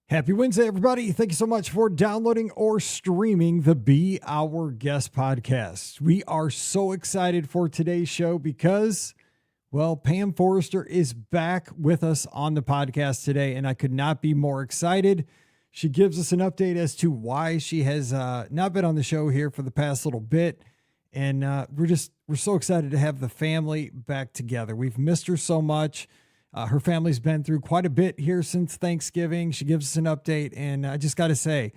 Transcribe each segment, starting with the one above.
Happy Wednesday, everybody. Thank you so much for downloading or streaming the Be Our Guest podcast. We are so excited for today's show because, well, Pam Forrester is back with us on the podcast today, and I could not be more excited. She gives us an update as to why she has not been on the show here for the past little bit. And we're so excited to have the family back together. We've missed her so much. Her family's been through quite a bit here since Thanksgiving. She gives us an update, and I just got to say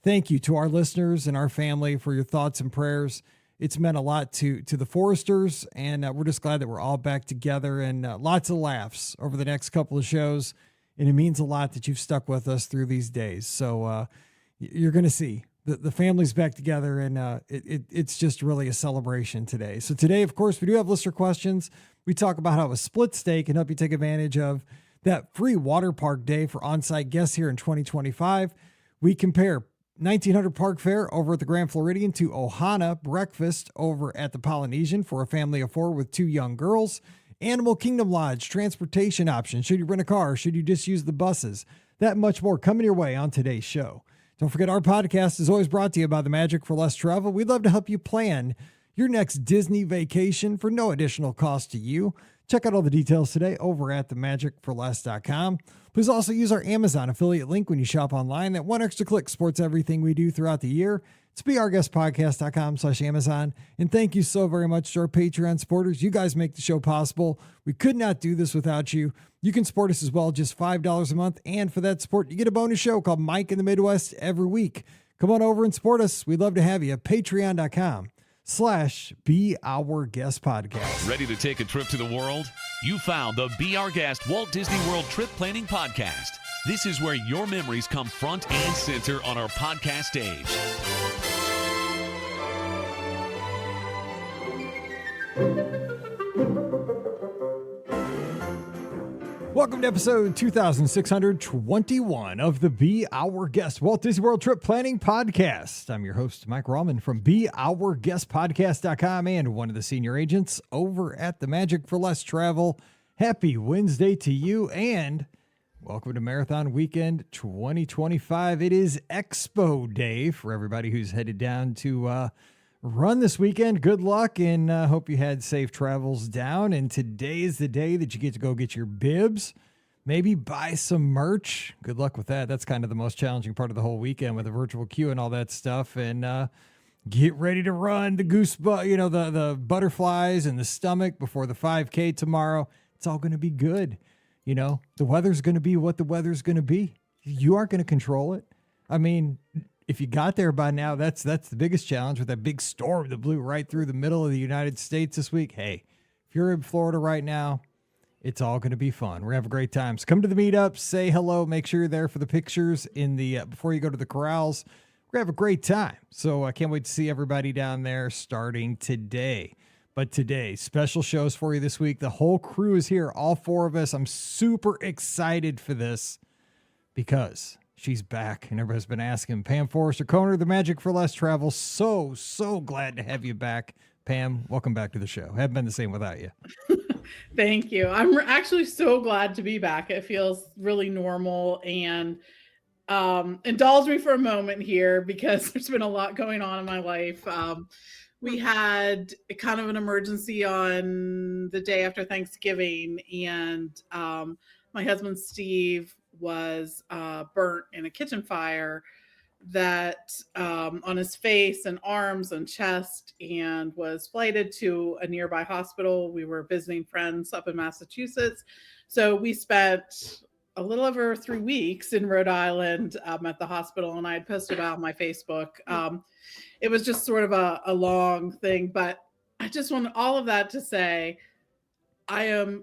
thank you to our listeners and our family for your thoughts and prayers. It's meant a lot to the Forresters, and we're just glad that we're all back together and lots of laughs over the next couple of shows. And it means a lot that you've stuck with us through these days. So you're going to see the family's back together, and it's just really a celebration today. So today, of course, we do have listener questions. We talk about how a split stay can help you take advantage of that free water park day for on-site guests here in 2025. We compare 1900 Park Fare over at the Grand Floridian to Ohana breakfast over at the Polynesian for a family of four with two young girls. Animal Kingdom Lodge transportation options. Should you rent a car? Should you just use the buses? That much more coming your way on today's show. Don't forget, our podcast is always brought to you by the Magic for Less Travel. We'd love to help you plan your next Disney vacation for no additional cost to you. Check out all the details today over at themagicforless.com. Please also use our Amazon affiliate link when you shop online. That one extra click supports everything we do throughout the year. It's beourguestpodcast.com/Amazon. And thank you so very much to our Patreon supporters. You guys make the show possible. We could not do this without you. You can support us as well, just $5 a month. And for that support, you get a bonus show called Mike in the Midwest every week. Come on over and support us. We'd love to have you. Patreon.com/beourguestpodcast. Ready to take a trip to the world? You found the Be Our Guest Walt Disney World Trip Planning Podcast. This is where your memories come front and center on our podcast stage. Welcome to episode 2621 of the Be Our Guest Walt Disney World Trip Planning Podcast. I'm your host, Mike Rallman from beourguestpodcast.com and one of the senior agents over at the Magic for Less Travel. Happy Wednesday to you and welcome to Marathon Weekend 2025. It is Expo Day for everybody who's headed down to run this weekend. Good luck, and hope you had safe travels down. And today is the day that you get to go get your bibs, maybe buy some merch. Good luck with that. That's kind of the most challenging part of the whole weekend with the virtual queue and all that stuff. And get ready to run the the butterflies and the stomach before the 5K tomorrow. It's all going to be good. You know, the weather's going to be what the weather's going to be. You aren't going to control it. I mean, if you got there by now, that's the biggest challenge with that big storm that blew right through the middle of the United States this week. Hey, if you're in Florida right now, it's all going to be fun. We're going to have a great time. So come to the meetup, say hello, make sure you're there for the pictures in the before you go to the corrals. We're going to have a great time. So I can't wait to see everybody down there starting today. But today, special shows for you this week. The whole crew is here, all four of us. I'm super excited for this because she's back, and everybody's been asking. Pam Forrester, co-owner of the Magic for Less Travel. So glad to have you back. Pam, welcome back to the show. Haven't been the same without you. Thank you. I'm actually so glad to be back. It feels really normal, and indulge me for a moment here because there's been a lot going on in my life. We had kind of an emergency on the day after Thanksgiving, and my husband, Steve, was burnt in a kitchen fire that on his face and arms and chest, and was flighted to a nearby hospital. We were visiting friends up in Massachusetts. So we spent a little over 3 weeks in Rhode Island at the hospital, and I had posted about on my Facebook. It was just sort of a long thing, but I just want all of that to say,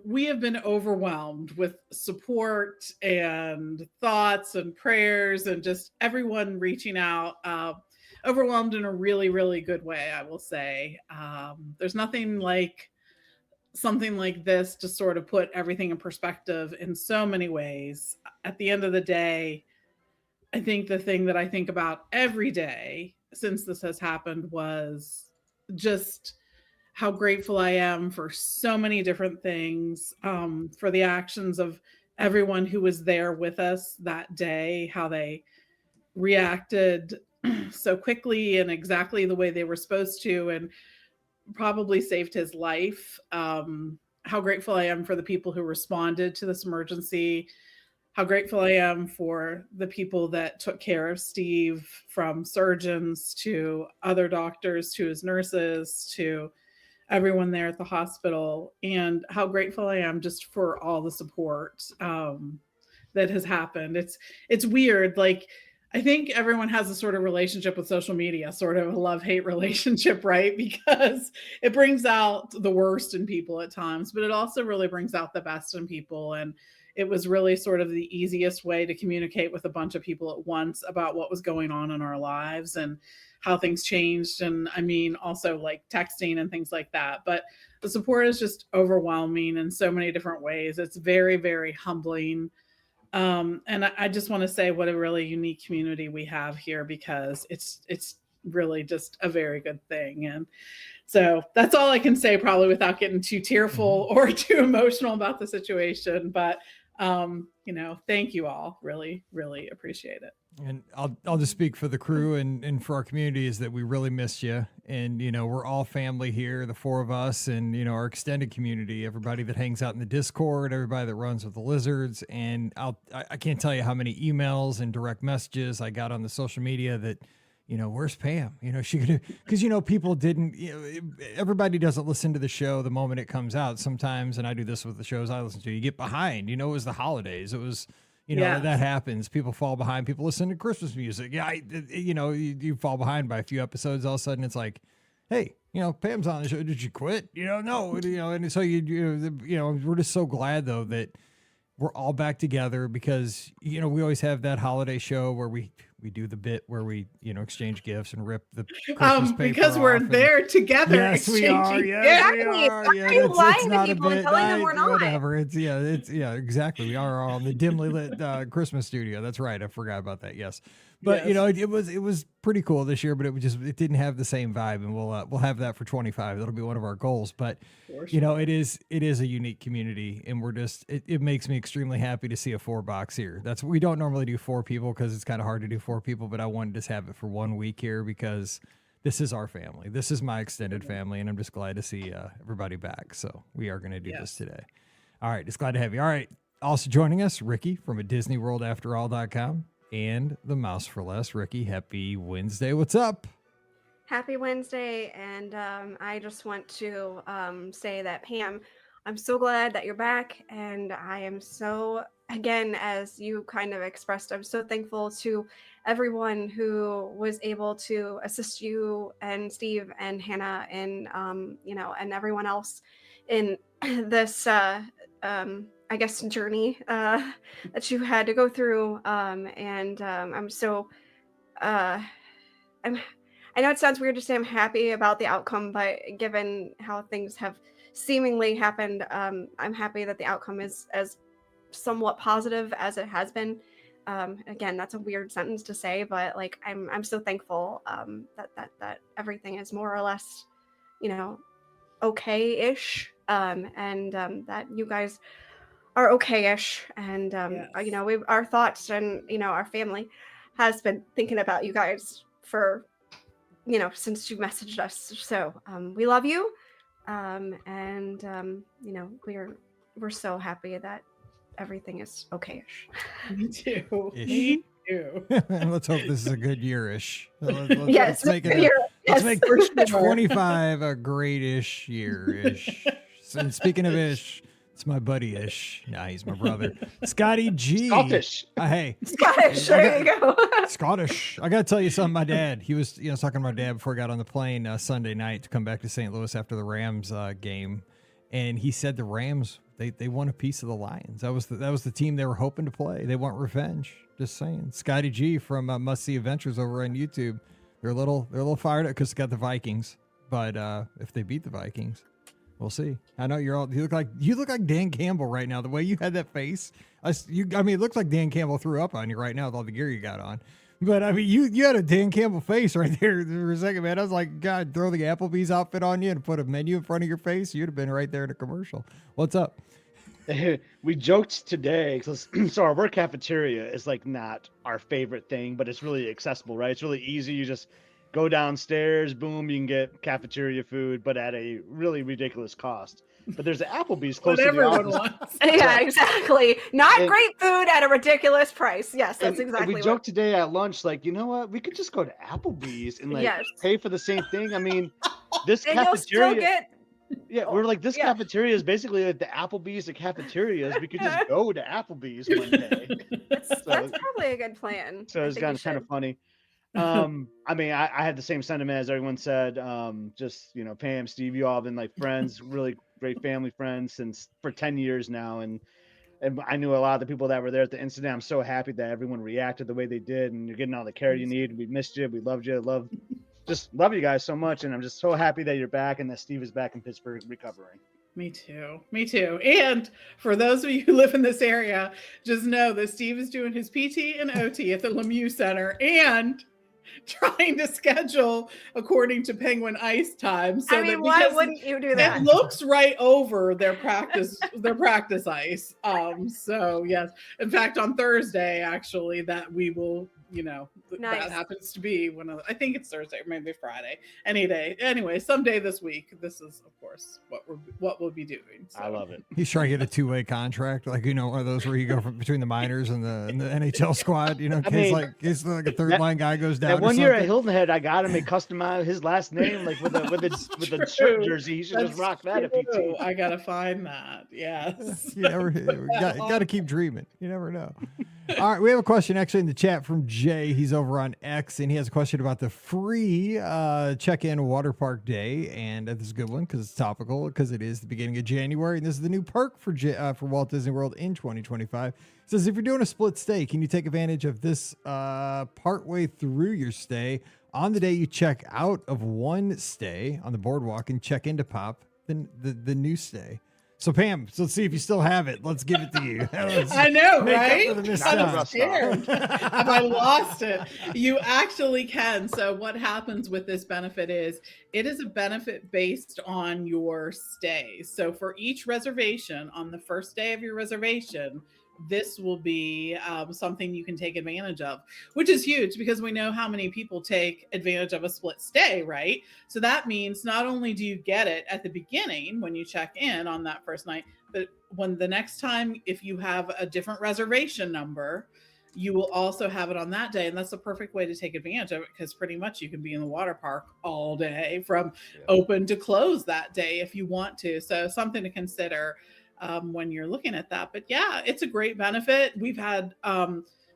we have been overwhelmed with support and thoughts and prayers and just everyone reaching out, overwhelmed in a really, really good way, I will say. There's nothing like something like this to sort of put everything in perspective in so many ways. At the end of the day, I think the thing that I think about every day since this has happened was just how grateful I am for so many different things, for the actions of everyone who was there with us that day, how they reacted so quickly and exactly the way they were supposed to, and probably saved his life. How grateful I am for the people who responded to this emergency. How grateful I am for the people that took care of Steve, from surgeons to other doctors to his nurses to everyone there at the hospital, and how grateful I am just for all the support that has happened. It's weird. Like, I think everyone has a sort of relationship with social media, sort of a love-hate relationship, right? Because it brings out the worst in people at times, but it also really brings out the best in people. And it was really sort of the easiest way to communicate with a bunch of people at once about what was going on in our lives and how things changed. And I mean, also like texting and things like that. But the support is just overwhelming in so many different ways. It's very, very humbling. And I just want to say what a really unique community we have here, because it's really just a very good thing. And so that's all I can say, probably without getting too tearful or too emotional about the situation. But thank you all. Really, really appreciate it. And I'll just speak for the crew and for our community, is that we really missed you. And, we're all family here, the four of us, and, our extended community, everybody that hangs out in the Discord, everybody that runs with the Lizards. And I can't tell you how many emails and direct messages I got on the social media that, where's Pam? She could, because, people didn't, everybody doesn't listen to the show the moment it comes out sometimes. And I do this with the shows I listen to. You get behind, it was the holidays. It was, that happens. People fall behind. People listen to Christmas music. Yeah. You fall behind by a few episodes. All of a sudden it's like, hey, Pam's on the show. Did you quit? No, and so we're just so glad though that we're all back together, because, we always have that holiday show where we do the bit where we, exchange gifts and rip the Christmas paper because we're there together. Yes, we are. Yes, we are. Yeah, it's not a bit. Telling them we're not. Whatever. It's exactly. We are on the dimly lit Christmas studio. That's right. I forgot about that. Yes. But Yes. it was pretty cool this year, but it didn't have the same vibe, and we'll have that for 25. That'll be one of our goals. But For sure. it is a unique community, and we're just it makes me extremely happy to see a 4-box here. We don't normally do 4 people because it's kind of hard to do 4 people, but I wanted to just have it for 1 week here because this is our family. This is my extended family, and I'm just glad to see everybody back. So we are going to do this today. All right, just glad to have you. All right, also joining us, Ricky from a DisneyWorldAfterAll.com. And the Mouse for Less. Ricky, happy Wednesday. What's up? Happy Wednesday. And I just want to say that, Pam, I'm so glad that you're back. And I am so, again, as you kind of expressed, I'm so thankful to everyone who was able to assist you and Steve and Hannah and, and everyone else in this, I guess, journey that you had to go through. I'm so, I know it sounds weird to say I'm happy about the outcome, but given how things have seemingly happened, I'm happy that the outcome is as somewhat positive as it has been. Again, that's a weird sentence to say, but like, I'm so thankful that everything is more or less, okay-ish, and that you guys are okay-ish, and Yes. our thoughts and our family has been thinking about you guys for since you messaged us. So we love you, and we're so happy that everything is okay-ish. Me too. Ish. Me too. Let's hope this is a good year-ish. Yes, Let's make it. Let's make 25 a great-ish year-ish. And speaking of ish, it's my buddy Ish. Nah, he's my brother. Scotty G. Scottish. Hey. Scottish, there you go. Scottish. I got to tell you something. My dad, he was, talking to my dad before I got on the plane Sunday night to come back to St. Louis after the Rams game. And he said the Rams, they won a piece of the Lions. That was the team they were hoping to play. They want revenge. Just saying. Scotty G from Must See Adventures over on YouTube. They're a little fired up because they got the Vikings. But if they beat the Vikings, we'll see. I know you look like Dan Campbell right now. The way you had that face, it looks like Dan Campbell threw up on you right now with all the gear you got on. But I mean, you had a Dan Campbell face right there for a second, man. I was like, God, throw the Applebee's outfit on you and put a menu in front of your face. You'd have been right there in a commercial. What's up? we joked today because so our work cafeteria is like not our favorite thing, but it's really accessible, right? It's really easy. You just go downstairs, boom, you can get cafeteria food, but at a really ridiculous cost. But there's an Applebee's close What to the everyone office. wants. Yeah, exactly. Not And- great food at a ridiculous price. Yes, that's And exactly we what. joked today at lunch, like, you know what? We could just go to Applebee's and like Yes. pay for the same thing. I mean, this And you'll still cafeteria. get. Yeah, we're like this Yeah. cafeteria is basically like the Applebee's of cafeterias. We could just go to Applebee's one day. That's probably a good plan. So I it's think you kind of should. funny. I mean, I had the same sentiment as everyone said. Just Pam, Steve, you all have been like friends, really great family friends since for 10 years now, and I knew a lot of the people that were there at the incident. I'm so happy that everyone reacted the way they did, and you're getting all the care you need. We missed you, we loved you, just love you guys so much, and I'm just so happy that you're back and that Steve is back in Pittsburgh recovering. Me too. Me too. And for those of you who live in this area, just know that Steve is doing his PT and OT at the Lemieux Center and trying to schedule according to Penguin Ice time. So I mean, why wouldn't you do that? it looks right over their practice ice. So yes. In fact, on Thursday, actually, that we will, Nice. that happens to be I think it's Thursday or maybe Friday. Any day. Anyway, someday this week. This is, of course, what we'll be doing. So. I love it. He's trying to get a two-way contract, like one of those where you go from between the minors and the NHL squad. In case like a third line guy goes down. That one year at Hilton Head, I got him to customize his last name, like with a shirt jersey. He should just rock that if he true. I gotta find that. Yes. You never got to keep dreaming. You never know. All right, we have a question actually in the chat from Jay. He's over on X, and he has a question about the free check-in water park day, and this is a good one because it's topical because it is the beginning of January, and this is the new perk for Walt Disney World in 2025. It says if you're doing a split stay, can you take advantage of this partway through your stay on the day you check out of one stay on the boardwalk and check into Pop the new stay? So Pam, so let's see if you still have it. Let's give it to you. I know, make up right? for the missed I'm out. scared. Have I lost it? You actually can. So what happens with this benefit is it is a benefit based on your stay. So for each reservation on the first day of your reservation, this will be something you can take advantage of, which is huge because we know how many people take advantage of a split stay, right? So that means not only do you get it at the beginning when you check in on that first night, but when the next time, if you have a different reservation number, you will also have it on that day. And that's the perfect way to take advantage of it because pretty much you can be in the water park all day from open to close that day if you want to. So something to consider when you're looking at that. But yeah, it's a great benefit. We've had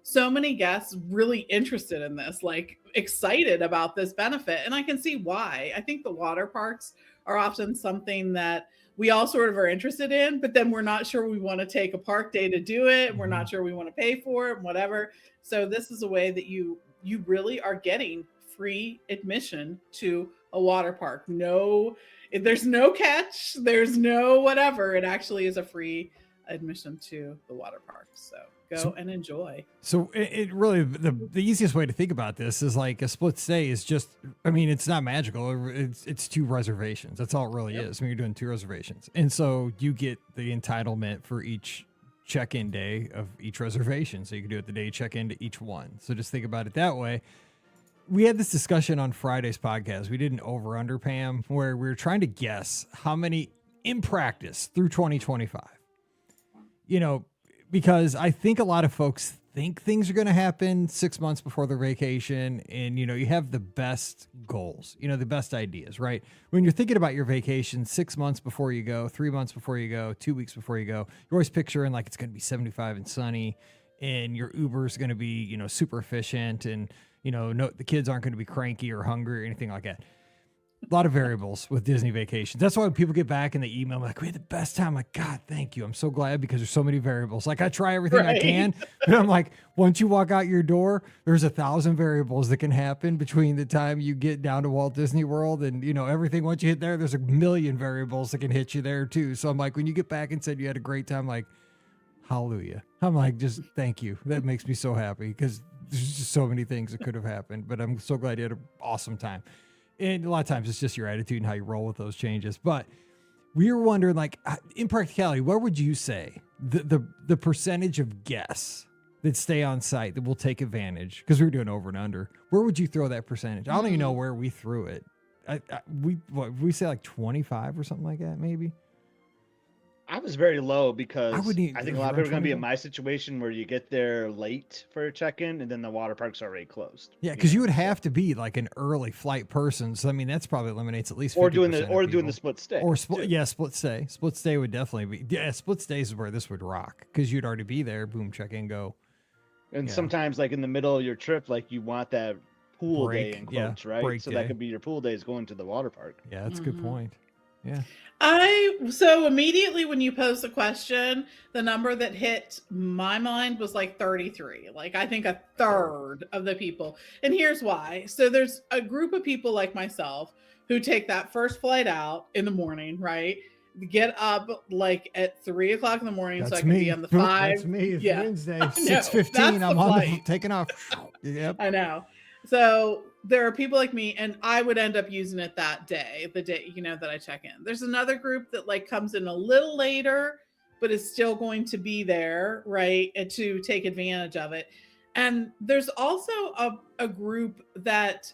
so many guests really interested in this, like excited about this benefit. And I can see why. I think the water parks are often something that we all sort of are interested in, but then we're not sure we want to take a park day to do it. We're not sure we want to pay for it, whatever. So this is a way that you really are getting free admission to a water park. There's no catch, there's no whatever. It actually is a free admission to the water park. So go and enjoy. So it really, the easiest way to think about this is like a split stay is just, I mean, it's not magical. It's two reservations. That's all it really is. I mean, you're doing two reservations. And so you get the entitlement for each check-in day of each reservation. So you can do it the day you check into each one. So just think about it that way. We had this discussion on Friday's podcast. We did an over-under, Pam, where we were trying to guess how many in practice through 2025. Because I think a lot of folks think things are going to happen 6 months before their vacation. And, you have the best goals, the best ideas, right? When you're thinking about your vacation 6 months before you go, 3 months before you go, 2 weeks before you go, you're always picturing like it's going to be 75 and sunny and your Uber is going to be, super efficient and, no, the kids aren't going to be cranky or hungry or anything like that. A lot of variables with Disney vacations. That's why when people get back and they email me like, we had the best time. I'm like, God, thank you. I'm so glad because there's so many variables. Like I try everything I can, but I'm like, once you walk out your door, there's 1,000 variables that can happen between the time you get down to Walt Disney World and, everything. Once you hit there, there's 1 million variables that can hit you there too. So I'm like, when you get back and said you had a great time, like, hallelujah. I'm like, just thank you. That makes me so happy because there's just so many things that could have happened, but I'm so glad you had an awesome time. And a lot of times it's just your attitude and how you roll with those changes. But we were wondering, like, in practicality, what would you say the percentage of guests that stay on site that will take advantage? Because we were doing over and under. Where would you throw that percentage? I don't even know where we threw it. We say like 25 or something like that, maybe. I was very low because I wouldn't even- think a lot of people are going to be in 25? my situation where you get there late for a check-in and then the water park's already closed. Yeah, because you would have to be like an early flight person. So I mean, that's probably eliminates at least 50% or doing the of people. split stay. Or too. split stay. Split stay would definitely be. Yeah, split stays is where this would rock because you'd already be there. Boom, check in, go. And yeah. sometimes, like in the middle of your trip, like you want that pool Break, day in yeah, quotes, right? break So day. that could be your pool days going to the water park. Yeah, that's a good point. Yeah. So immediately when you posed the question, the number that hit my mind was like 33. Like I think a third of the people. And here's why. So there's a group of people like myself who take that first flight out in the morning, right? Get up like at 3 o'clock in the morning so I can be on the 5. That's me. It's Yeah. Wednesday, I know. 6:15. That's I'm the on the flight. taking off. Yep. I know. So there are people like me, and I would end up using it that day, the day, that I check in. There's another group that like comes in a little later, but is still going to be there, right? And to take advantage of it. And there's also a group that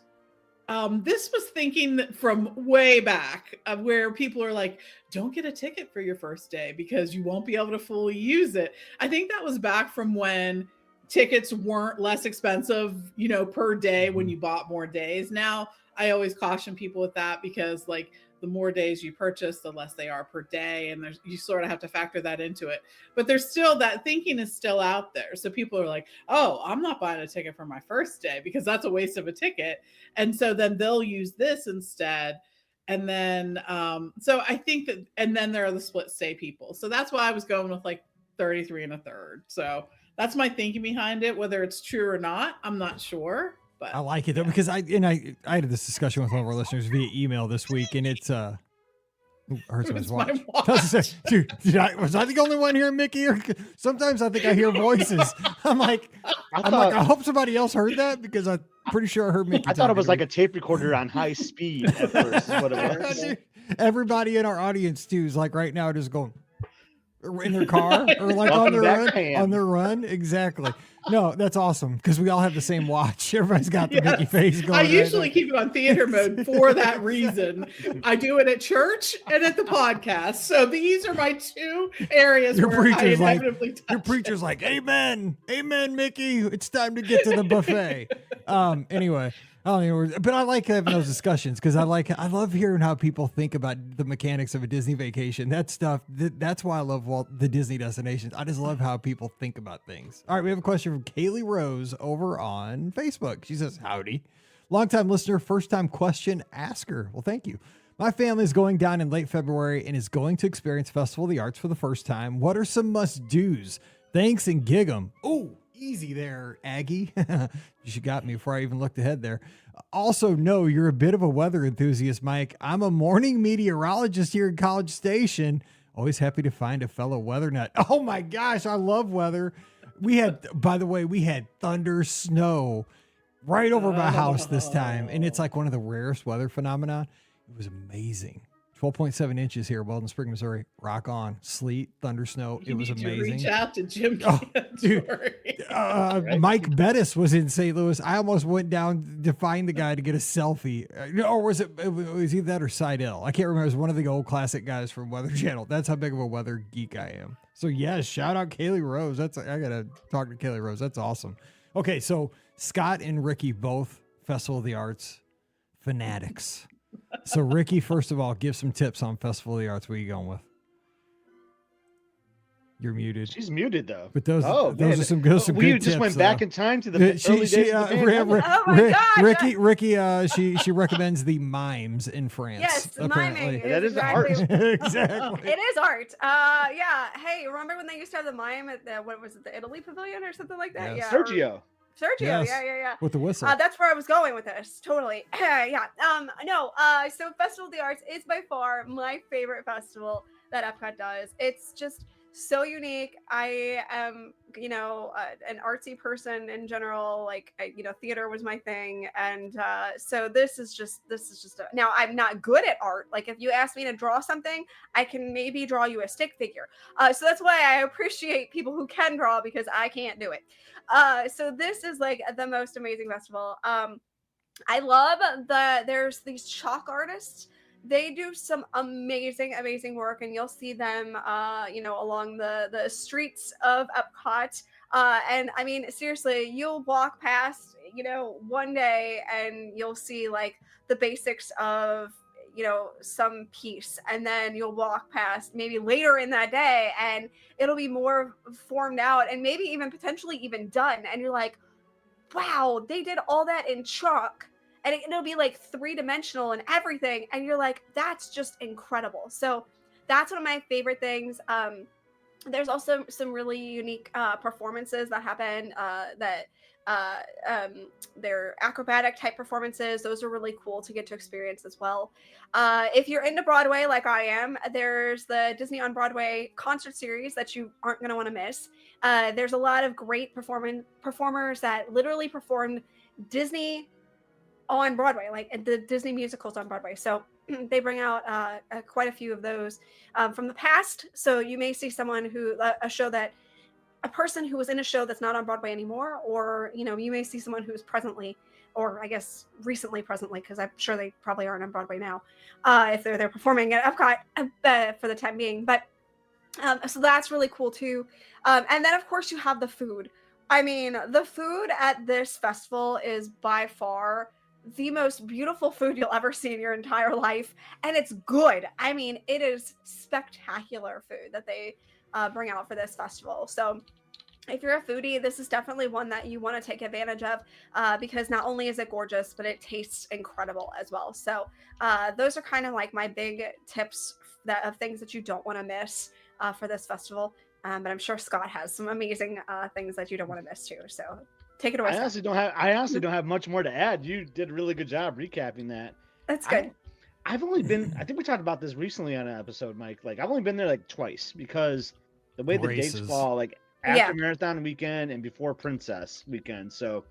this was thinking from way back of where people are like, don't get a ticket for your first day because you won't be able to fully use it. I think that was back from when tickets weren't less expensive, per day when you bought more days. Now, I always caution people with that because like the more days you purchase, the less they are per day. And you sort of have to factor that into it. But there's still that thinking is still out there. So people are like, oh, I'm not buying a ticket for my first day because that's a waste of a ticket. And so then they'll use this instead. And then, so I think that, and then there are the split stay people. So that's why I was going with like 33 and a third. So that's my thinking behind it. Whether it's true or not, I'm not sure. But I like it though because I had this discussion with one of our listeners via email this week, and it's I heard someone's It's my watch. watch. Dude, was I the only one here, Mickey? Or sometimes I think I hear voices. I'm like, I hope somebody else heard that because I'm pretty sure I heard Mickey. I thought it was like a tape recorder on high speed at first. Is what it was. Dude, everybody in our audience too is like right now just going in their car or like on Welcome their back, run. Pam. On their run, exactly. No, that's awesome because we all have the same watch. Everybody's got the Mickey Yes. face going. I right usually now. keep it on theater mode for that reason. I do it at church and at the podcast. So these are my two areas Your where I preacher's like- inevitably touch Your preacher's like, "Amen, amen, Mickey. It's time to get to the buffet." Anyway, I don't know, but I like having those discussions because I love hearing how people think about the mechanics of a Disney vacation. That stuff. That's why I love the Disney destinations. I just love how people think about things. All right, we have a question from Kaylee Rose over on Facebook. She says, "Howdy, longtime listener, first time question asker." Well, thank you. My family is going down in late February and is going to experience Festival of the Arts for the first time. What are some must-dos? Thanks and gig 'em. Oh, easy there, Aggie. You got me before I even looked ahead there. Also, no, you're a bit of a weather enthusiast, Mike. I'm a morning meteorologist here in College Station. Always happy to find a fellow weather nut. Oh my gosh, I love weather. By the way, we had thunder, snow right over my house this time. And it's like one of the rarest weather phenomena. It was amazing. 12.7 inches here, Weldon Spring, Missouri. Rock on. Sleet, thunder, snow. You It was need to amazing. reach out to Jim Oh, dude. Cantori. Mike Bettis was in St. Louis. I almost went down to find the guy to get a selfie. Or was it was either that or Seidel? I can't remember. It was one of the old classic guys from Weather Channel. That's how big of a weather geek I am. So yes, shout out Kaylee Rose. I gotta talk to Kaylee Rose. That's awesome. Okay, so Scott and Ricky, both Festival of the Arts fanatics. So Ricky, first of all, give some tips on Festival of the Arts. What are you going with? You're muted. She's muted though. But those are some we good just tips. went back in time to the early days of the pandemic. Oh my gosh. Ricky, she recommends the mimes in France. Yes, apparently. miming. That is art. Exactly. It is art. Yeah. Hey, remember when they used to have the mime at the Italy Pavilion or something like that? Yes. Yeah. Sergio. Sergio. Yes. Yeah. With the whistle. That's where I was going with this. Totally. Yeah. So Festival of the Arts is by far my favorite festival that Epcot does. It's just so unique. I am, an artsy person in general. Like, theater was my thing, and so this is just now I'm not good at art. Like, if you ask me to draw something, I can maybe draw you a stick figure. So that's why I appreciate people who can draw, because I can't do it. So this is like the most amazing festival. I love there's these chalk artists. They do some amazing work, and you'll see them, along the streets of Epcot. And I mean, seriously, you'll walk past, one day, and you'll see like the basics of, some piece, and then you'll walk past maybe later in that day, and it'll be more formed out, and maybe even potentially even done, and you're like, wow, they did all that in chalk, and it'll be like 3-dimensional and everything, and you're like, that's just incredible. So that's one of my favorite things. There's also some really unique performances that happen, they're acrobatic type performances. Those are really cool to get to experience as well. If you're into Broadway like I am, there's the Disney on Broadway concert series that you aren't going to want to miss. There's a lot of great performers that literally performed Disney on Broadway, like the Disney musicals on Broadway. So they bring out quite a few of those from the past. So you may see someone a person who was in a show that's not on Broadway anymore, or, you may see someone who's presently, or I guess recently presently, because I'm sure they probably aren't on Broadway now, if they're performing at Epcot for the time being. But so that's really cool too. And then of course you have the food. I mean, the food at this festival is by far the most beautiful food you'll ever see in your entire life, and it's good. I mean, it is spectacular food that they bring out for this festival. So if you're a foodie, this is definitely one that you want to take advantage of, because not only is it gorgeous, but it tastes incredible as well. So those are kind of like my big tips of things that you don't want to miss for this festival. But I'm sure Scott has some amazing things that you don't want to miss too. So take it away. I honestly don't have much more to add. You did a really good job recapping that. That's good. I've only been, I think we talked about this recently on an episode, Mike. Like, I've only been there like twice, because the way the dates fall, like after Marathon weekend and before Princess weekend. So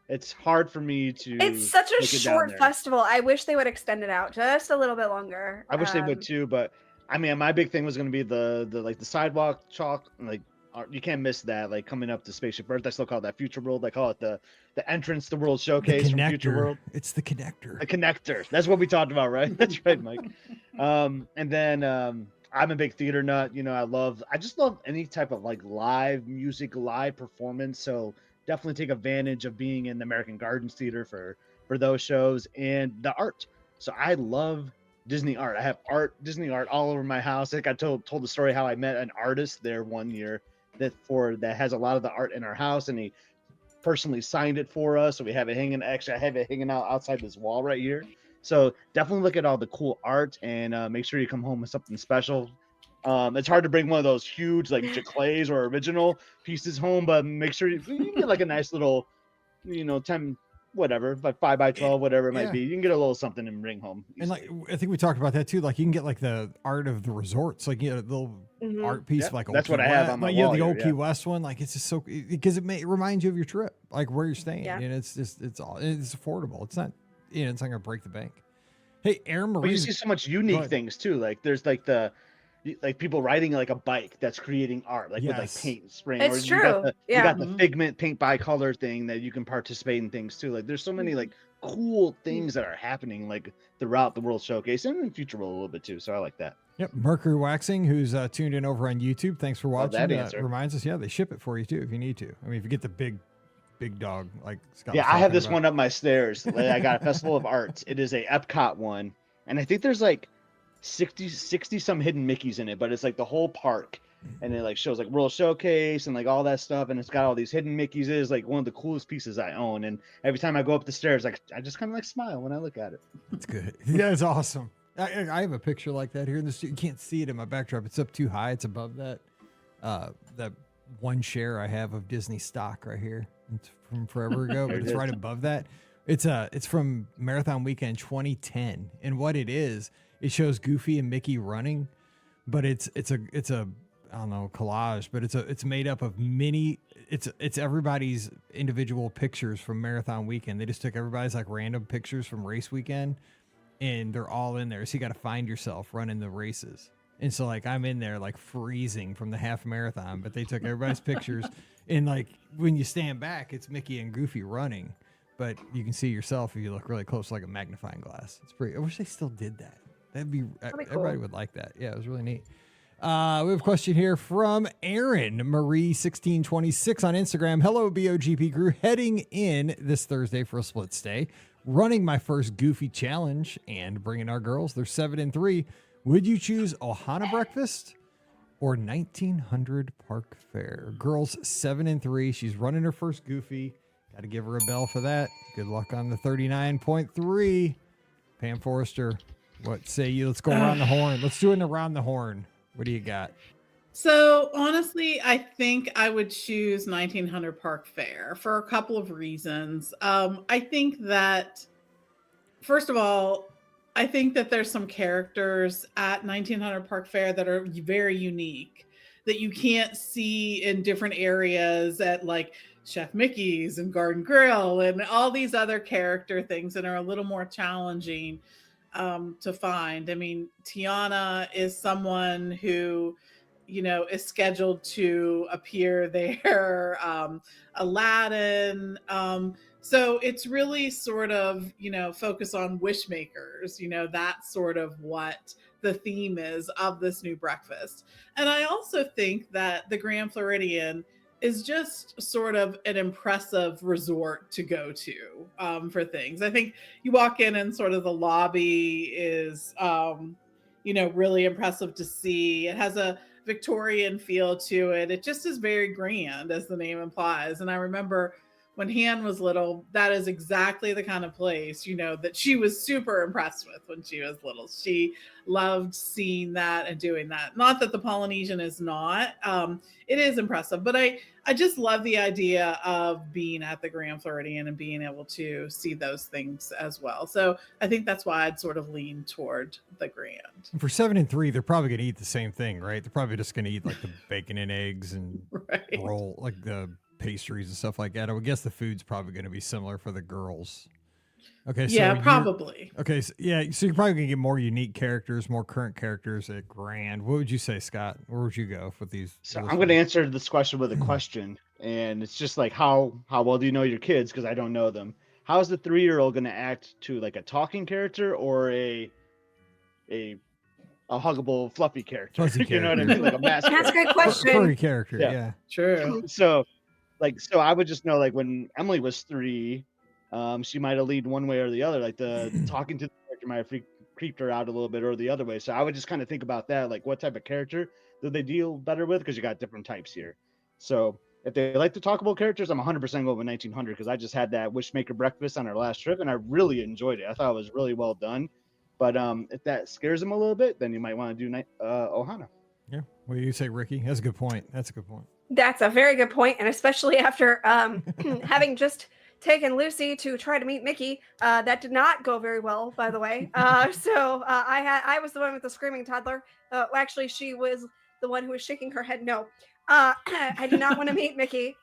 it's hard for me to. It's such a short festival. I wish they would extend it out just a little bit longer. I wish they would too, but I mean, my big thing was going to be the sidewalk chalk, like, you can't miss that. Like, coming up to Spaceship Earth, I still call it that Future World. I call it the entrance to World Showcase from Future World. It's the connector. The connector. That's what we talked about, right? That's right, Mike. And then I'm a big theater nut. I just love any type of like live music, live performance. So definitely take advantage of being in the American Gardens Theater for those shows, and the art. So I love Disney art. I have Disney art all over my house. Like, I told the story how I met an artist there one year that has a lot of the art in our house, and he personally signed it for us. So we have it hanging. Actually, I have it hanging out outside this wall right here. So definitely look at all the cool art, and make sure you come home with something special. It's hard to bring one of those huge like Jaclays or original pieces home, but make sure you get like a nice little, 10, whatever, like 5x12, whatever it might be. You can get a little something and bring home easily. And like, I think we talked about that too. Like, you can get like the art of the resorts, like, a little art piece of like that's Old what Key I have West, on my like, wall the Old here, Key West one. Like, it's just so, because it reminds you of your trip, like where you're staying, and it's affordable. It's not, it's not gonna break the bank. Hey, Aaron Marie, but you see so much unique things too. Like, there's like like people riding like a bike that's creating art, like with like paint and spraying. It's true. You got the Figment paint by color thing that you can participate in things too. Like, there's so many like cool things that are happening like throughout the World Showcase and in Future World a little bit too. So I like that. Yep. Mercury Waxing, who's tuned in over on YouTube. Thanks for watching. That answer. Reminds us, they ship it for you too if you need to. I mean, if you get the big dog, like Scott. Yeah, I have this one up my stairs. I got a Festival of Arts. It is a Epcot one, and I think there's like 60 some hidden Mickeys in it, but it's like the whole park, and it like shows like World Showcase and like all that stuff, and it's got all these hidden Mickeys. It is like one of the coolest pieces I own, and every time I go up the stairs, like, I just kind of like smile when I look at it. It's good. Yeah, it's awesome. I have a picture like that here in the studio. You can't see it in my backdrop. It's up too high. It's above that one share I have of Disney stock right here. It's from forever ago, but it's right above that. It's from Marathon Weekend 2010, and what it is, it shows Goofy and Mickey running, but it's a I don't know, collage, but it's made up of it's everybody's individual pictures from marathon weekend. They just took everybody's like random pictures from race weekend and they're all in there. So you got to find yourself running the races. And so like I'm in there like freezing from the half marathon, but they took everybody's pictures and like when you stand back, it's Mickey and Goofy running, but you can see yourself if you look really close, like a magnifying glass. It's pretty, I wish they still did that. That'd be cool. Everybody would like that. Yeah, it was really neat. We have a question here from Aaron Marie 1626 on Instagram. Hello, BOGP crew. Heading in this Thursday for a split stay, running my first Goofy challenge and bringing our girls. They're 7 and 3. Would you choose Ohana breakfast or 1900 Park Fair? Girls 7 and 3. She's running her first Goofy. Got to give her a bell for that. Good luck on the 39.3. Pam Forrester, what say you? Let's go around the horn. Let's do it around the horn. What do you got? So honestly, I think I would choose 1900 Park Fair for a couple of reasons. I think that, first of all, I think that there's some characters at 1900 Park Fair that are very unique that you can't see in different areas at like Chef Mickey's and Garden Grill and all these other character things that are a little more challenging to find. I mean, Tiana is someone who, you know, is scheduled to appear there. Aladdin. So it's really sort of, you know, focus on wish makers, you know, that's sort of what the theme is of this new breakfast. And I also think that the Grand Floridian is just sort of an impressive resort to go to for things. I think you walk in and sort of the lobby is, you know, really impressive to see. It has a Victorian feel to it. It just is very grand, as the name implies. And I remember when Han was little, that is exactly the kind of place, you know, that she was super impressed with when she was little. She loved seeing that and doing that. Not that the Polynesian is not. It is impressive, but I just love the idea of being at the Grand Floridian and being able to see those things as well. So I think that's why I'd sort of lean toward the Grand. For 7 and 3, they're probably going to eat the same thing, right? They're probably just going to eat like the bacon and eggs and Right. roll, like the pastries and stuff like that. I would guess the food's probably going to be similar for the girls. Okay. So Yeah, probably. Okay. So, yeah. So you're probably going to get more unique characters, more current characters at Grand. What would you say, Scott? Where would you go with these? So I'm going to answer this question with a question, and it's just like how well do you know your kids? Because I don't know them. How is the 3-year-old going to act to like a talking character or a huggable fluffy character? Fuzzy You know what I mean? Like a mascot. That's a good question. Furry character. Yeah. Yeah. True. So I would just know, like when Emily was 3, she might have leaned one way or the other. Like the talking to the character might have creeped her out a little bit or the other way. So I would just kind of think about that, like what type of character do they deal better with? Because you got different types here. So if they like the talkable characters, I'm 100% going with 1900 because I just had that Wishmaker breakfast on our last trip and I really enjoyed it. I thought it was really well done. But if that scares them a little bit, then you might want to do Ohana. Yeah. What do you say, Ricky? That's a good point. That's a very good point, and especially after having just taken Lucy to try to meet Mickey, that did not go very well, by the way. So I was the one with the screaming toddler. Actually, she was the one who was shaking her head no. I do not want to meet Mickey.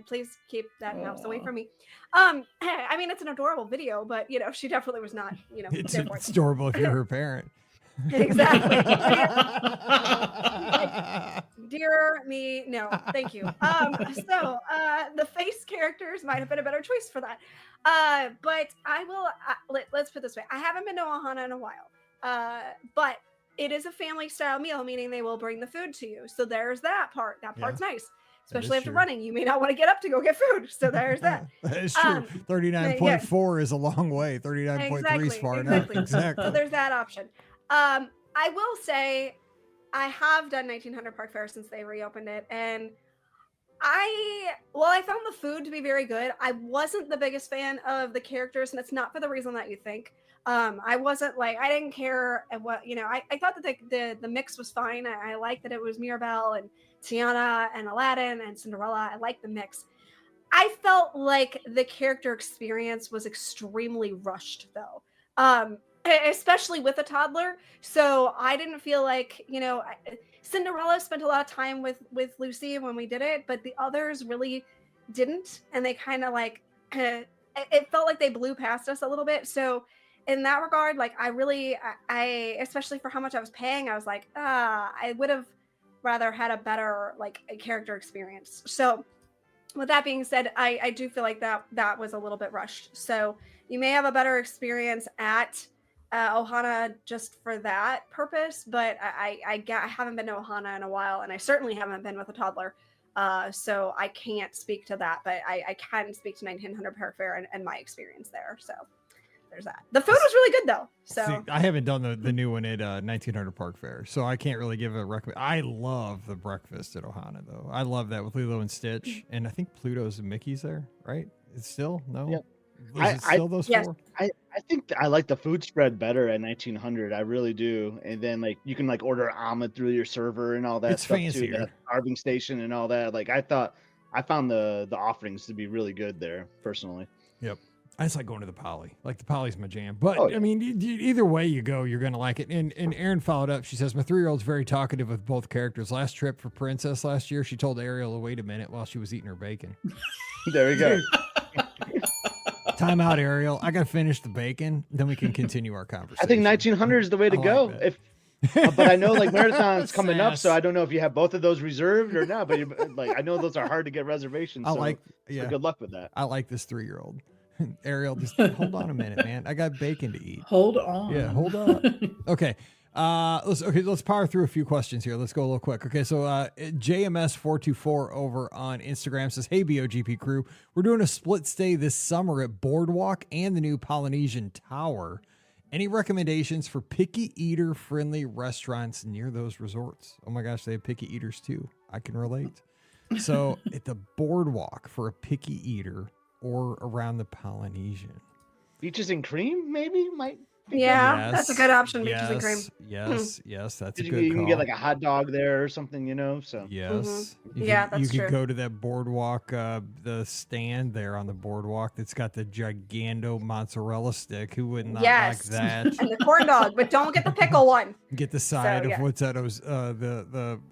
Please keep that mouse away from me. I mean, it's an adorable video, but you know, she definitely was not. You know, It's adorable if you're her parent. Exactly. Dear me, no, thank you. So the face characters might have been a better choice for that. But I will. Let's put it this way: I haven't been to Ohana in a while. But it is a family style meal, meaning they will bring the food to you. So there's that part. That part's nice. Especially after running, you may not want to get up to go get food. So there's that. That is true. 39.4 is a long way. 39.3 is far enough. Exactly. So there's that option. I will say I have done 1900 Park Fair since they reopened it. And I found the food to be very good. I wasn't the biggest fan of the characters, and it's not for the reason that you think. I wasn't like, I didn't care what, you know, I thought that the mix was fine. I liked that it was Mirabelle and Tiana and Aladdin and Cinderella. I liked the mix. I felt like the character experience was extremely rushed though. especially with a toddler. So I didn't feel like, Cinderella spent a lot of time with Lucy when we did it, but the others really didn't, and they kind of like it felt like they blew past us a little bit. So in that regard, like I especially for how much I was paying, I was like, I would have rather had a better like a character experience. So with that being said, I do feel like that was a little bit rushed. So you may have a better experience at Ohana just for that purpose, but I haven't been to Ohana in a while, and I certainly haven't been with a toddler. So I can't speak to that, but I can speak to 1900 Park Fair and my experience there. So there's that. The food was really good though. So See, I haven't done the new one at 1900 Park Fair, so I can't really give a recommend. I love the breakfast at Ohana though. I love that with Lilo and Stitch, and I think Pluto's and Mickey's there, right? It's still no. Yep. Is it still those yes. four? I think I like the food spread better at 1900. I really do. And then like you can like order omelet through your server and all that It's stuff fancier. too. That carving station and all that. Like I found the offerings to be really good there personally. Yep. I just like going to the Poly. Like the Poly's my jam. But Oh, yeah. I mean, either way you go, you're gonna like it. And Erin followed up. She says, my 3-year-old's very talkative with both characters. Last trip for Princess last year, she told Ariel to wait a minute while she was eating her bacon. There we go. Time out, Ariel. I gotta finish the bacon, then we can continue our conversation. I think 1900 is the way to I like go. that. But I know like marathon's coming up, so Sass. I don't know if you have both of those reserved or not. But like I know those are hard to get reservations. I So, like, so yeah, good luck with that. I like this 3-year-old. Ariel, just hold on a minute, man. I got bacon to eat. Hold on. Yeah, hold on. Okay. Let's power through a few questions here. Let's go a little quick. Okay, so JMS424 over on Instagram says, hey, BOGP crew, we're doing a split stay this summer at Boardwalk and the new Polynesian Tower. Any recommendations for picky eater friendly restaurants near those resorts? Oh my gosh, they have picky eaters too. I can relate. So at the Boardwalk for a picky eater or around the Polynesian. Beaches and cream maybe might. be yeah, that's a good option. Beaches and cream. Yes, that's good. a good You call. can get like a hot dog there or something, So Yes. Yeah, you that's could true. go to that boardwalk, the stand there on the boardwalk that's got the gigando mozzarella stick. Who would not Yes. like that? And the corn dog, but don't get the pickle one. Get the side yeah. of what's that?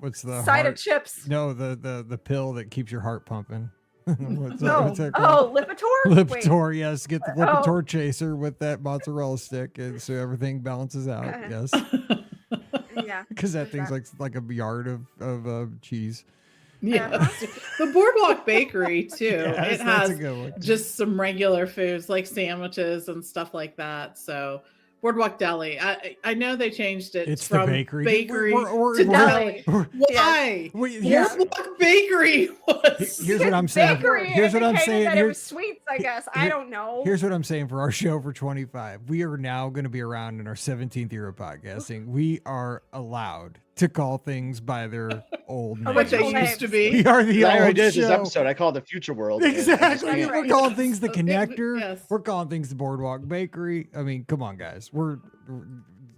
What's the Side heart? of chips. No, the pill that keeps your heart pumping. what's No. that called? Oh, Lipitor? Wait. Lipitor, yes. Get the Oh. Lipitor chaser with that mozzarella stick, and so everything balances out. Okay. Yes, Yeah. because that There's thing's like a yard of cheese. Yes. The Boardwalk Bakery too. Yes, It that's a has good one. just some regular foods like sandwiches and stuff like that. So Boardwalk Deli. I know they changed it It's the from bakery. bakery We're- to we're- deli. we're- Why? Here's, Boardwalk Bakery was. here's what I'm saying. Bakery Here's what I'm indicated saying. that it Here- was sweets, I guess. I here- don't know. Here's what I'm saying for our show for 25. We are now going to be around in our 17th year of podcasting. We are allowed to call things by their old names. What they Original used to We be. are the I already old did show. this episode. I call it the future world. and I just Exactly. can't- We're calling things the It- connector. yes. We're calling things the Boardwalk Bakery. I mean, come on, guys. We're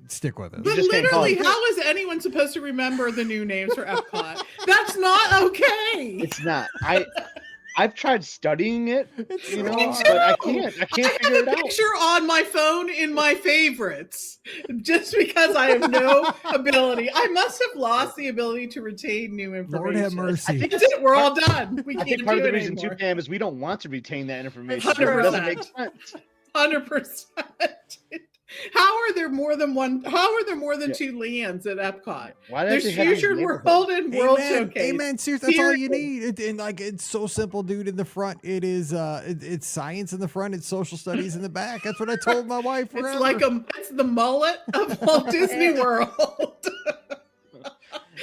stick with us. But just can't call literally, it- how is anyone supposed to remember the new names for Epcot? That's not okay. It's not. I've tried studying it, It's but hard. I can't. I can't I figure have it a out. picture on my phone in my favorites just because I have no ability. I must have lost the ability to retain new information. Lord have mercy. think- That's it. We're all done. We I can't think part do of the it reason too, anymore. Pam, is we don't want to retain that information. because It 100%. doesn't make sense. 100%. How are there more than one? How are there more than Yeah. two lands at Epcot? Why do There's they have these Future neighborhoods? World and World Amen. Showcase. Amen. Seriously, that's all you Period. need. And like, it's so simple, dude. In the front, it is it's science in the front, it's social studies in the back. That's what I told my wife forever. It's like it's the mullet of Walt Disney World.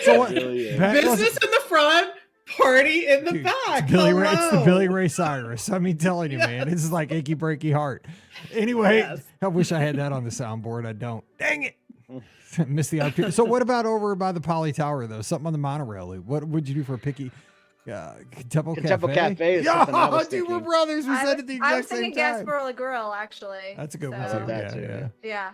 So what? It really is. That Business wasn't- in the front, party in the Dude, back. it's Billy Ray, it's the Hello. Billy Ray Cyrus. I mean, telling you, man, this is like achy breaky heart. Anyway, Yes. I wish I had that on the soundboard. I don't. Dang it. Missed the opportunity. So what about over by the Poly Tower though? Something on the monorail. What would you do for a picky Kentucky Kentucky Cafe? Cafe is something I was dude, we're thinking. brothers. We I said was, it the I was exact same thinking time. Gasparilla Grill, actually. That's a good I one love too. that Yeah, too, yeah. Yeah.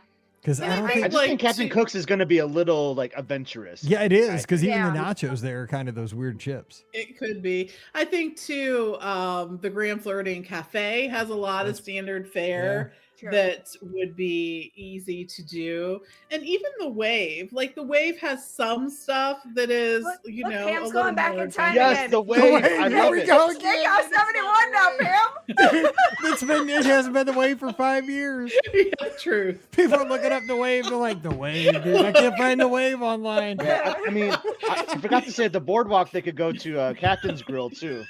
Because I don't I think. I just like think Captain to- Cook's is going to be a little like adventurous. Yeah, it is. Because even the Yeah. nachos there are kind of those weird chips. It could be. I think too. The Grand Floridian Cafe has a lot of That's- standard fare True. that would be easy to do, and even the Wave. Like the Wave has some stuff that is, Look- you look, know, Pam's a little going back more in time advanced. Yes, again. the wave. I Here love we it. go Steakhouse again. 71 now, Pam. It hasn't been the wave for 5 years. Yeah, truth. People are looking up the wave. They're like, the wave, dude. I can't find the wave online. Yeah, I mean, I forgot to say at the boardwalk they could go to Captain's Grill too.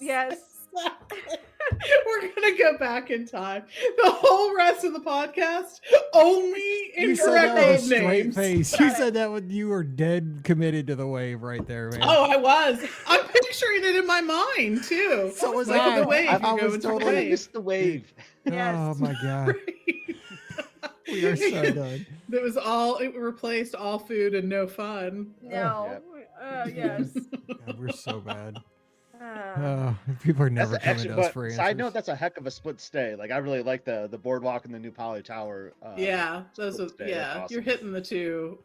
Yes. We're gonna go back in time. The whole rest of the podcast only You said that incorrect with a old straight names. face. You said that when you were dead committed to the wave right there, man. Oh, I was. I'm picturing it in my mind too. So was like I. the wave. I you go was into totally- the I wave. missed the wave. Yes. Oh my god, we are so done. That was all. It replaced all food and no fun. No. Yes. God, we're so bad. Uh, People are never That's coming actually, to us but for answers. side note, that's a heck of a split stay. Like I really like the boardwalk and the new Poly Tower. Yeah, those. split stay. Yeah, That's you're awesome. hitting the two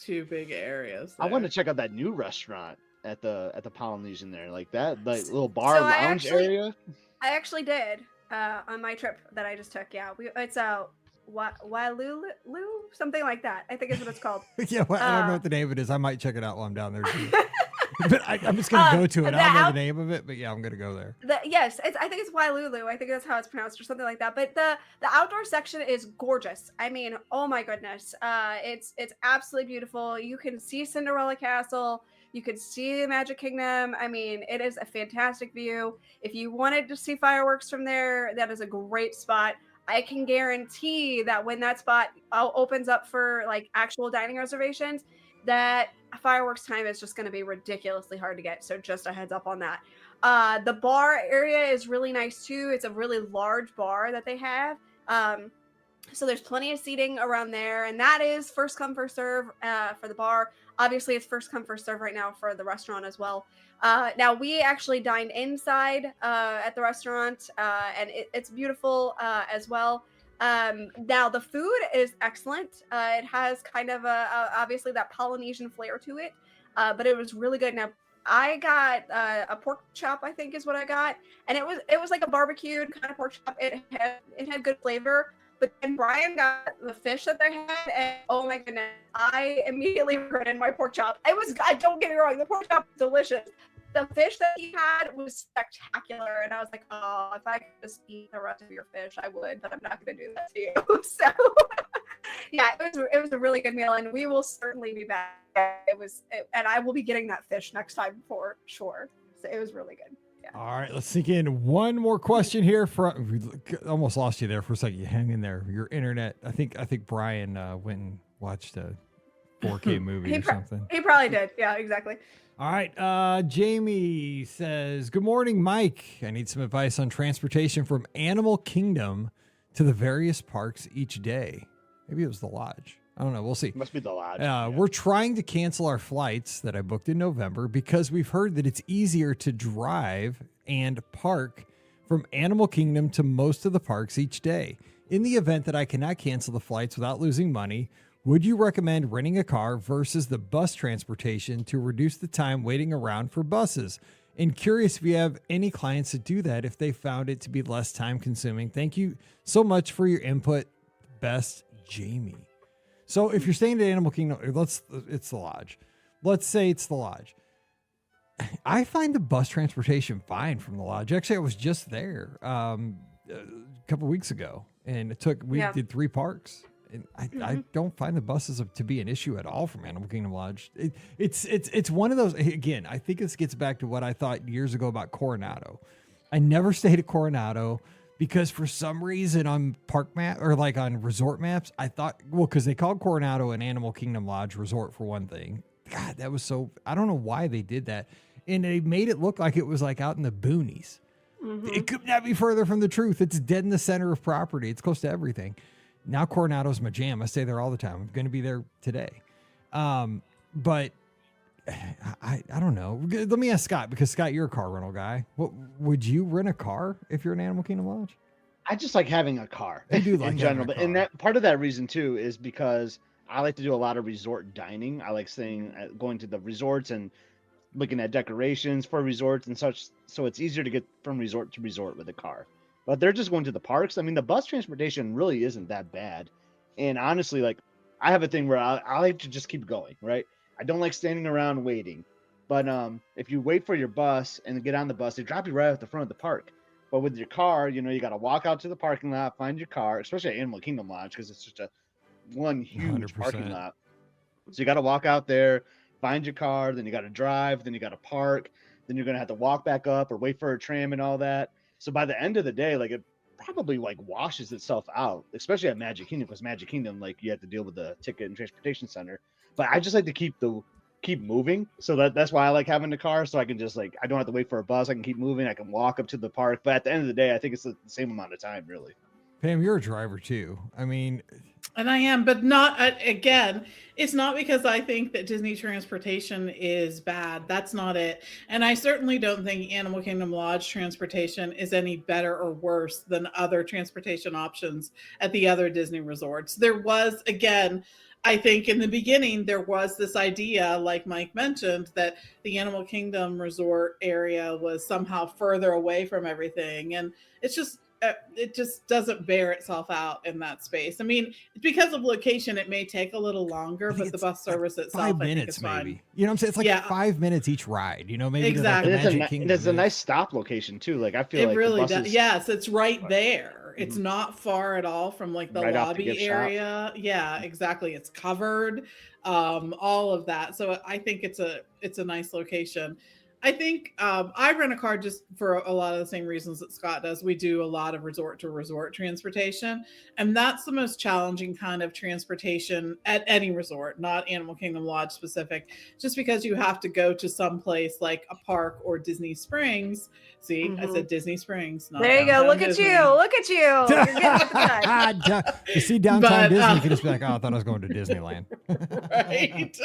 big areas. I want to there. check out that new restaurant at the Polynesian there, like that, like little bar So I lounge actually- area. I actually did on my trip that I just took. Yeah, it's Wailulu, something like that. I think is what it's called. Yeah, well, I don't know what the name of it is. I might check it out while I'm down there too. But I'm just gonna go to it. the I don't know out- the name of it, but yeah, I'm gonna go there. Yes, I think it's Wailulu. I think that's how it's pronounced or something like that. But the outdoor section is gorgeous. I mean, oh my goodness, it's absolutely beautiful. You can see Cinderella Castle. You can see the Magic Kingdom. I mean, it is a fantastic view. If you wanted to see fireworks from there, that is a great spot. I can guarantee that when that spot opens up for like actual dining reservations, that fireworks time is just going to be ridiculously hard to get. So just a heads up on that. The bar area is really nice too. It's a really large bar that they have. So there's plenty of seating around there, and that is first come first serve for the bar. Obviously, it's first come first serve right now for the restaurant as well. Now we actually dined inside at the restaurant, and it's beautiful as well. Now the food is excellent. It has kind of obviously that Polynesian flair to it, but it was really good. Now I got a pork chop, I think is what I got, and it was like a barbecued kind of pork chop. It had good flavor. But then Brian got the fish that they had, and oh my goodness, I immediately regretted my pork chop. Don't get me wrong, the pork chop was delicious. The fish that he had was spectacular, and I was like, oh, if I could just eat the rest of your fish, I would, but I'm not going to do that to you. So, yeah, it was a really good meal, and we will certainly be back. And I will be getting that fish next time for sure. So it was really good. Yeah. All right, let's sneak in one more question here. We almost lost you there for a second. You hang in there. Your internet. I think Brian went and watched a 4K movie or something. He probably did. Yeah, exactly. All right. Jamie says, "Good morning, Mike. I need some advice on transportation from Animal Kingdom to the various parks each day. Maybe it was the lodge. I don't know. We'll see. Must be the lodge. We're trying to cancel our flights that I booked in November because we've heard that it's easier to drive and park from Animal Kingdom to most of the parks each day. In the event that I cannot cancel the flights without losing money, would you recommend renting a car versus the bus transportation to reduce the time waiting around for buses? And curious if you have any clients that do that, if they found it to be less time consuming. Thank you so much for your input. Best, Jamie." So if you're staying at Animal Kingdom, it's the lodge. Let's say it's the lodge. I find the bus transportation fine from the lodge. Actually, I was just there a couple weeks ago, and we did 3 parks. And I don't find the buses to be an issue at all from Animal Kingdom Lodge. It's one of those, again, I think this gets back to what I thought years ago about Coronado. I never stayed at Coronado because for some reason on park map or like on resort maps, I thought, because they called Coronado an Animal Kingdom Lodge resort for one thing. God, that was I don't know why they did that. And they made it look like it was like out in the boonies. Mm-hmm. It could not be further from the truth. It's dead in the center of property. It's close to everything. Now Coronado's my jam. I stay there all the time. I'm going to be there today. But I don't know. Let me ask Scott, because Scott, you're a car rental guy. What would you rent a car if you're an Animal Kingdom Lodge? I just like having a car I do like in having general, a but and car. that part of that reason too is because I like to do a lot of resort dining. I like going to the resorts and looking at decorations for resorts and such. So it's easier to get from resort to resort with a car. But they're just going to the parks. I mean, the bus transportation really isn't that bad. And honestly, like I have a thing where I like to just keep going, right? I don't like standing around waiting. But if you wait for your bus and get on the bus, they drop you right at the front of the park. But with your car, you know, you got to walk out to the parking lot, find your car, especially at Animal Kingdom Lodge because it's just one huge parking 100%. lot. So you got to walk out there, find your car, then you got to drive, then you got to park, then you're gonna have to walk back up or wait for a tram and all that. So by the end of the day, like it probably like washes itself out, especially at Magic Kingdom, because Magic Kingdom, like you have to deal with the ticket and transportation center. But I just like to keep moving, so that's why I like having the car, so I can just like I don't have to wait for a bus. I can keep moving. I can walk up to the park. But at the end of the day, I think it's the same amount of time, really. Pam, you're a driver too. I mean, And I am, but not again. It's not because I think that Disney transportation is bad. That's not it. And I certainly don't think Animal Kingdom Lodge transportation is any better or worse than other transportation options at the other Disney resorts. There was, again, I think in the beginning, there was this idea, like Mike mentioned, that the Animal Kingdom resort area was somehow further away from everything. And it's just, it just doesn't bear itself out in that space. I mean, because of location, it may take a little longer, I think but the it's bus service like itself, 5 I think, minutes is fine. maybe. You know what I'm saying? It's like Yeah. 5 minutes each ride. You know, maybe Exactly. to And like it's the Magic Kingdom. it's a nice stop location too. Like I feel It like really the does. buses Yes, it's right there. It's Mhm. not far at all from like the Right off the lobby gift shop. area. Yeah, exactly. It's covered, all of that. So I think it's a nice location. I think I rent a car just for a lot of the same reasons that Scott does. We do a lot of resort to resort transportation, and that's the most challenging kind of transportation at any resort, not Animal Kingdom Lodge specific, just because you have to go to some place like a park or Disney Springs. See, I said Disney Springs. Not There you go. downtown Look at Disney. you. Look at you. You're getting with the touch. You see downtown But, Disney, you can just be like, oh, I thought I was going to Disneyland. Right.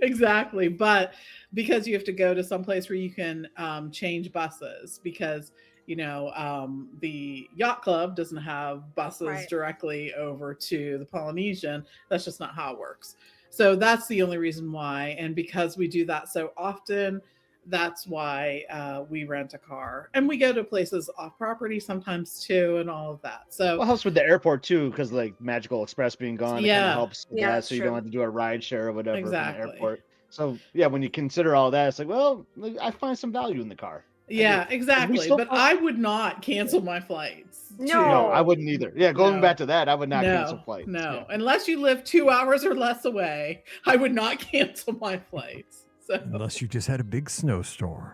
Exactly. But because you have to go to some place where you can change buses, because the yacht club doesn't have buses Right. directly over to the Polynesian. That's just not how it works. So that's the only reason why. And because we do that so often, that's why we rent a car, and we go to places off property sometimes too, and all of that. So Well, helps with the airport too, because like Magical Express being gone, it kind Yeah. of helps with Yeah, that, that's so you true. don't have to do a ride share or whatever from the Exactly. airport. So yeah, when you consider all that, it's like, well, like, I find some value in the car. yeah, exactly. still But find- I would not cancel my flights. No. No, I wouldn't either. Yeah, going No. back to that, I would not no, cancel flights. No, Yeah. unless you live 2 hours or less away, I would not cancel my flights. So Unless you just had a big snowstorm.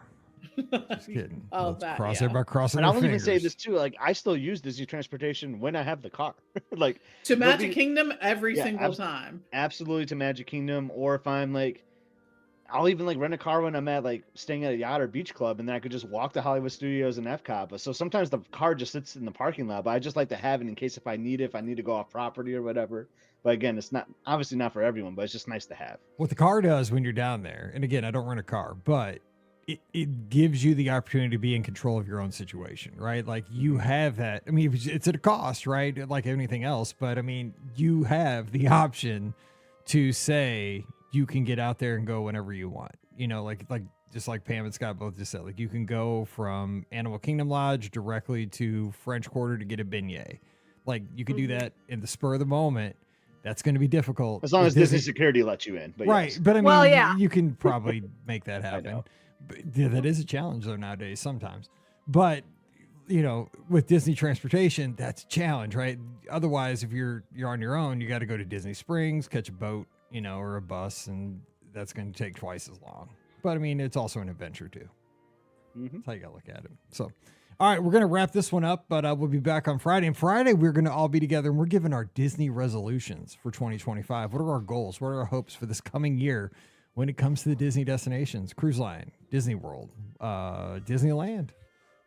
Just kidding. All Let's that, cross yeah. everybody crossing And their I'll even fingers. say this too, like I still use Disney transportation when I have the car. Like to there'll Magic be- Kingdom every Yeah, single time. absolutely to Magic Kingdom, or if I'm like I'll even like rent a car when I'm at like staying at a yacht or beach club, and then I could just walk to Hollywood Studios and Epcot. But so sometimes the car just sits in the parking lot, but I just like to have it in case if I need it, if I need to go off property or whatever. But again, it's not obviously not for everyone, but it's just nice to have. What the car does when you're down there, and again, I don't rent a car, but it gives you the opportunity to be in control of your own situation, right? Like you have that. I mean, it's at a cost, right? Like anything else, but I mean, you have the option to say you can get out there and go whenever you want. You know, like just like Pam and Scott both just said, like you can go from Animal Kingdom Lodge directly to French Quarter to get a beignet. Like you can do that in the spur of the moment. That's going to be difficult. As long with as Disney security lets you in. But right. yes. But I mean, Well, yeah. you can probably make that I happen. know. But yeah, that is a challenge though nowadays sometimes. But with Disney transportation, that's a challenge, right? Otherwise, if you're on your own, you got to go to Disney Springs, catch a boat, or a bus, and that's going to take twice as long. But I mean, it's also an adventure too. Mhm. That's how you got to look at it. So, all right, we're going to wrap this one up, but we'll be back on Friday. And Friday, we're going to all be together and we're giving our Disney resolutions for 2025. What are our goals? What are our hopes for this coming year when it comes to the Disney destinations? Cruise Line, Disney World, Disneyland.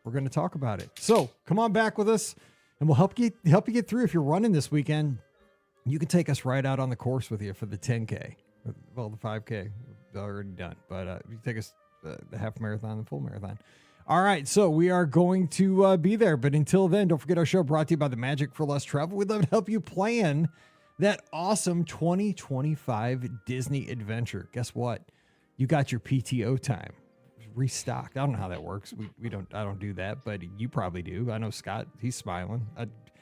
We're going to talk about it. So come on back with us and we'll help you get through. If you're running this weekend, you can take us right out on the course with you for the 10K. Well, the 5K, already done. But you take us the half marathon, the full marathon. All right, so we are going to be there. But until then, don't forget our show brought to you by the Magic for Less Travel. We'd love to help you plan that awesome 2025 Disney adventure. Guess what? You got your PTO time restocked. I don't know how that works. I don't do that, but you probably do. I know Scott, he's smiling.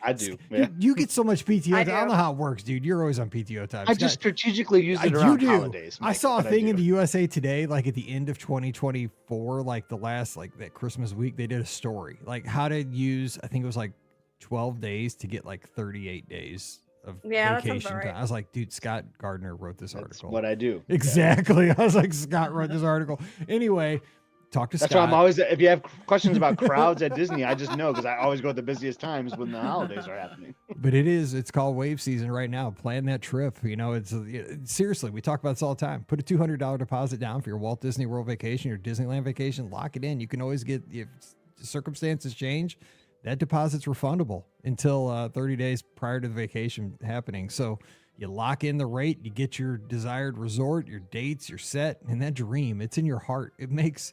I do. Yeah. You get so much PTO I time. I don't know how it works, dude. You're always on PTO time. I just strategically use it You around do. holidays. I Mike, saw a but thing do. in the USA Today, like at the end of 2024, like the last, like that Christmas week, they did a story, like how to use, I think it was like 12 days to get like 38 days of Yeah, that sounds vacation about time. right. I was like, dude, Scott Gardner wrote this That's article. what I do. Exactly. I was like, Scott wrote this article. Anyway, talk to That's Scott. why I'm always. If you have questions about crowds at Disney, I just know because I always go at the busiest times when the holidays are happening. But it's called wave season right now. Plan that trip. It's seriously, we talk about this all the time. Put a $200 deposit down for your Walt Disney World vacation, your Disneyland vacation. Lock it in. You can always get, if circumstances change, that deposit's refundable until 30 days prior to the vacation happening. So you lock in the rate, you get your desired resort, your dates, you're set, and that dream, it's in your heart. It makes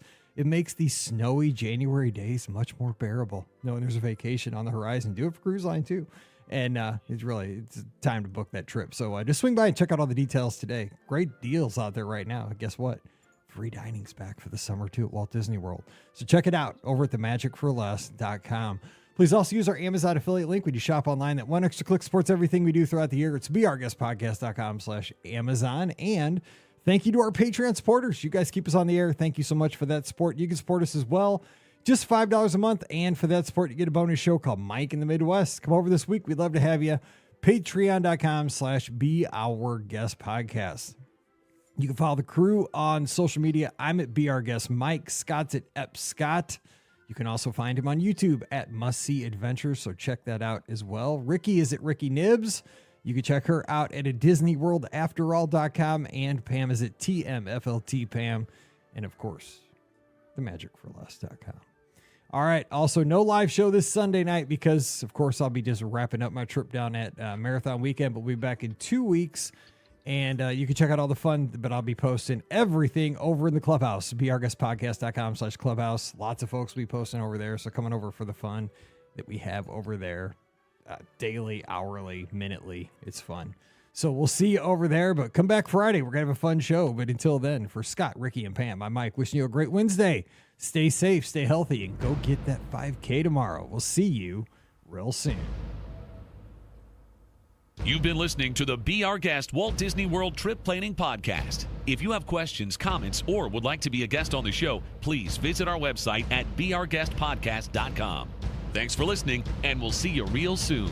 these snowy January days much more bearable, knowing there's a vacation on the horizon. Do it for Cruise Line too. And it's time to book that trip. So just swing by and check out all the details today. Great deals out there right now. Guess what? Free dining's back for the summer too at Walt Disney World. So check it out over at themagicforless.com. Please also use our Amazon affiliate link when you shop online. That one extra click supports everything we do throughout the year. It's beourguestpodcast.com/Amazon. And thank you to our Patreon supporters. You guys keep us on the air. Thank you so much for that support. You can support us as well. Just $5 a month. And for that support, you get a bonus show called Mike in the Midwest. Come over this week. We'd love to have you. Patreon.com/beourguestpodcast. You can follow the crew on social media. I'm at beourguest Mike. Scott's at epscott. You can also find him on YouTube at Must See Adventures, so check that out as well. Ricky is at Ricky Nibs. You can check her out at DisneyWorldAfterAll.com, and Pam is at TMFLTPam, and of course, themagicforless.com. All right. Also, no live show this Sunday night because, of course, I'll be just wrapping up my trip down at Marathon Weekend, but we'll be back in 2 weeks. And you can check out all the fun, but I'll be posting everything over in the Clubhouse, beourguestpodcast.com/Clubhouse. Lots of folks will be posting over there. So coming over for the fun that we have over there daily, hourly, minutely. It's fun. So we'll see you over there, but come back Friday. We're going to have a fun show. But until then, for Scott, Ricky, and Pam, I'm Mike, wishing you a great Wednesday. Stay safe, stay healthy, and go get that 5K tomorrow. We'll see you real soon. You've been listening to the Be Our Guest Walt Disney World Trip Planning Podcast. If you have questions, comments, or would like to be a guest on the show, please visit our website at beourguestpodcast.com. Thanks for listening, and we'll see you real soon.